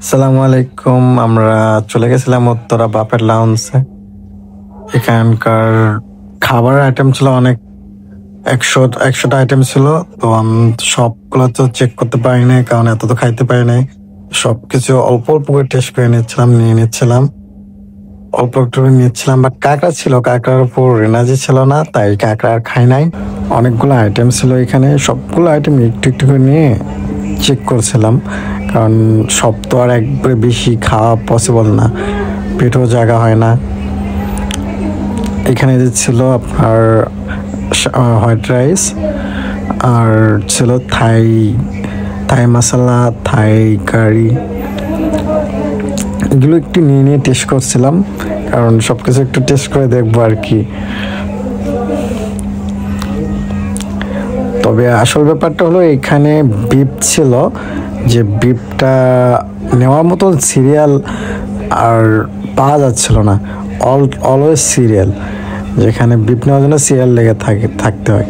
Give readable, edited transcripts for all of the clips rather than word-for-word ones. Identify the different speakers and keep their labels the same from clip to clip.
Speaker 1: আসসালামু আলাইকুম। আমরা চলে গেছিলাম উত্তরা বাপের লাউন্সে। এখানকার খাবার আইটেম ছিল অনেক, 100টা আইটেম ছিল। তো আমি সবগুলো তো চেক করতে পারি নাই, কারণ এত তো খাইতে পারি নাই। সবকিছু অল্প অল্প করে টেস্ট করে নিয়ে নিচ্ছিলাম, অল্প একটু নিচ্ছিলাম। বাট কাঁকড়া ছিল, কাঁকড়ার উপর এনার্জি ছিল না, তাই কাঁকড়া আর খাই নাই। অনেকগুলো আইটেম ছিল এখানে, সবগুলো আইটেম একটু একটু করে নিয়ে চেক করছিলাম, কারণ সব তো আর একবারে বেশি খাওয়া পসিবল না, পেটও জায়গা হয় না। এখানে যে ছিল আপনার হোয়াইট রাইস, আর ছিল থাই থাই মশলা, থাই কারি। এগুলো একটু নিয়ে নিয়ে টেস্ট করছিলাম, কারণ সব কিছু একটু টেস্ট করে দেখবো আর কি। তবে আসল ব্যাপারটা হলো এখানে বিফ ছিল, যে বিফটা নেওয়ার মতো সিরিয়াল আর পাওয়া যাচ্ছিল না। অলওয়েজ সিরিয়াল, যেখানে বিফ নেওয়ার জন্য সিরিয়াল লেগে থাকতে হয়।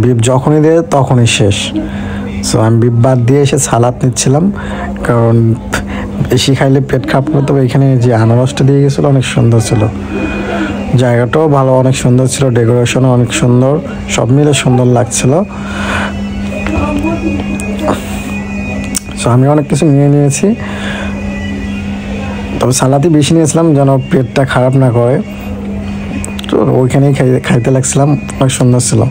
Speaker 1: বিফ যখনই দেয় তখনই শেষ। সো আমি বিফ বাদ দিয়ে এসে সালাদ নিচ্ছিলাম, কারণ বেশি খাইলে পেট খারাপ করতে হবে। এখানে যে আনারসটা দিয়ে গেছিলো অনেক সুন্দর ছিল, জায়গাটাও ভালো, অনেক সুন্দর ছিল, ডেকোরেশনও অনেক সুন্দর, সব মিলে সুন্দর লাগছিল। সো আমি অনেক কিছু নিয়ে নিয়েছি, তবে সালাদই বেশি নিয়েছিলাম যেন পেটটা খারাপ না করে। তো ওইখানেই খাইতে লাগছিলাম, অনেক সুন্দর ছিল।